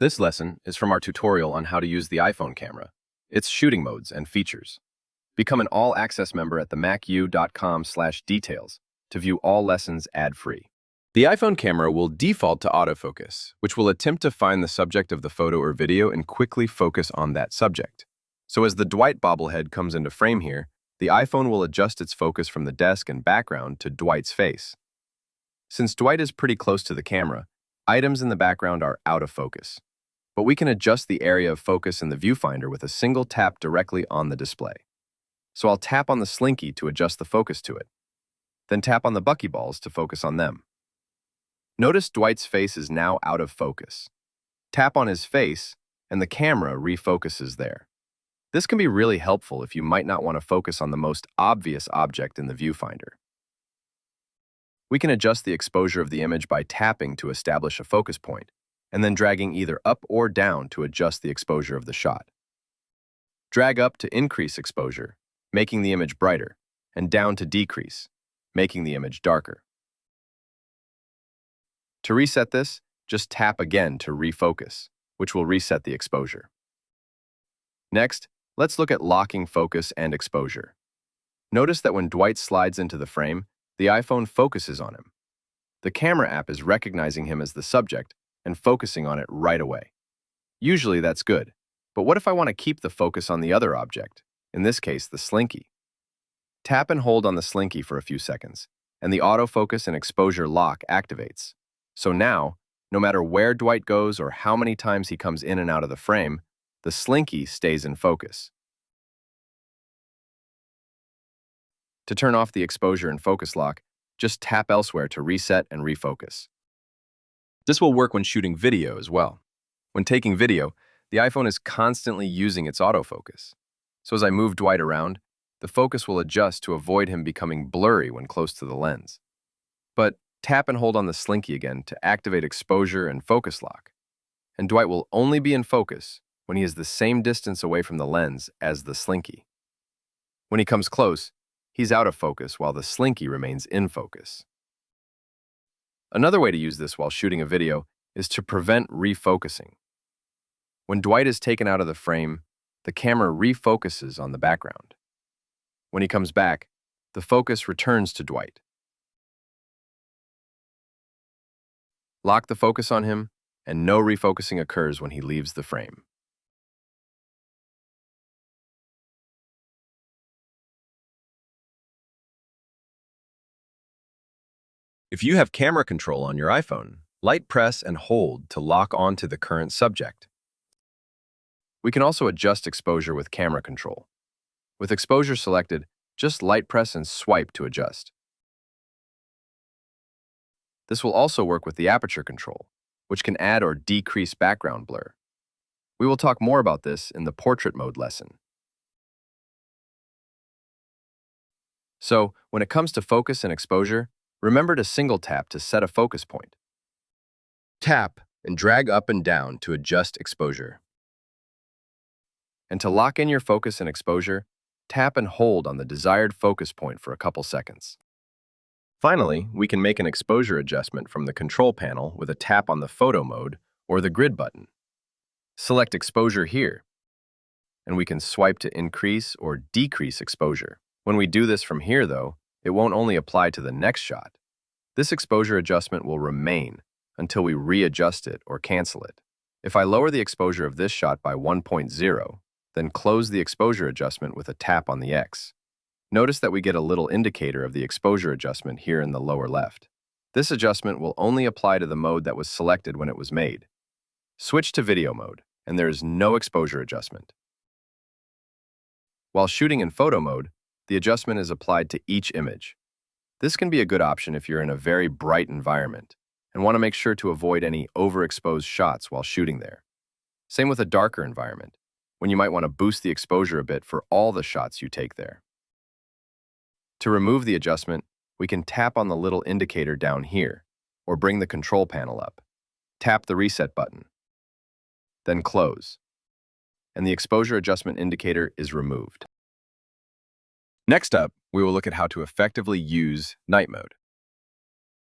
This lesson is from our tutorial on how to use the iPhone camera, its shooting modes and features. Become an all-access member at themacu.com/details to view all lessons ad-free. The iPhone camera will default to autofocus, which will attempt to find the subject of the photo or video and quickly focus on that subject. So as the Dwight bobblehead comes into frame here, the iPhone will adjust its focus from the desk and background to Dwight's face. Since Dwight is pretty close to the camera, items in the background are out of focus. But we can adjust the area of focus in the viewfinder with a single tap directly on the display. So I'll tap on the slinky to adjust the focus to it. Then tap on the buckyballs to focus on them. Notice Dwight's face is now out of focus. Tap on his face, and the camera refocuses there. This can be really helpful if you might not want to focus on the most obvious object in the viewfinder. We can adjust the exposure of the image by tapping to establish a focus point, and then dragging either up or down to adjust the exposure of the shot. Drag up to increase exposure, making the image brighter, and down to decrease, making the image darker. To reset this, just tap again to refocus, which will reset the exposure. Next, let's look at locking focus and exposure. Notice that when Dwight slides into the frame, the iPhone focuses on him. The camera app is recognizing him as the subject and focusing on it right away. Usually that's good, but what if I want to keep the focus on the other object, in this case the slinky? Tap and hold on the slinky for a few seconds, and the autofocus and exposure lock activates. So now, no matter where Dwight goes or how many times he comes in and out of the frame, the slinky stays in focus. To turn off the exposure and focus lock, just tap elsewhere to reset and refocus. This will work when shooting video as well. When taking video, the iPhone is constantly using its autofocus. So as I move Dwight around, the focus will adjust to avoid him becoming blurry when close to the lens. But tap and hold on the slinky again to activate exposure and focus lock. And Dwight will only be in focus when he is the same distance away from the lens as the slinky. When he comes close, he's out of focus while the slinky remains in focus. Another way to use this while shooting a video is to prevent refocusing. When Dwight is taken out of the frame, the camera refocuses on the background. When he comes back, the focus returns to Dwight. Lock the focus on him, and no refocusing occurs when he leaves the frame. If you have camera control on your iPhone, light press and hold to lock onto the current subject. We can also adjust exposure with camera control. With exposure selected, just light press and swipe to adjust. This will also work with the aperture control, which can add or decrease background blur. We will talk more about this in the portrait mode lesson. So, when it comes to focus and exposure, remember to single tap to set a focus point. Tap and drag up and down to adjust exposure. And to lock in your focus and exposure, tap and hold on the desired focus point for a couple seconds. Finally, we can make an exposure adjustment from the control panel with a tap on the photo mode or the grid button. Select exposure here, and we can swipe to increase or decrease exposure. When we do this from here, though, it won't only apply to the next shot. This exposure adjustment will remain until we readjust it or cancel it. If I lower the exposure of this shot by 1.0, then close the exposure adjustment with a tap on the X. Notice that we get a little indicator of the exposure adjustment here in the lower left. This adjustment will only apply to the mode that was selected when it was made. Switch to video mode, and there is no exposure adjustment. While shooting in photo mode, the adjustment is applied to each image. This can be a good option if you're in a very bright environment and want to make sure to avoid any overexposed shots while shooting there. Same with a darker environment, when you might want to boost the exposure a bit for all the shots you take there. To remove the adjustment, we can tap on the little indicator down here, or bring the control panel up. Tap the reset button, then close, and the exposure adjustment indicator is removed. Next up, we will look at how to effectively use night mode.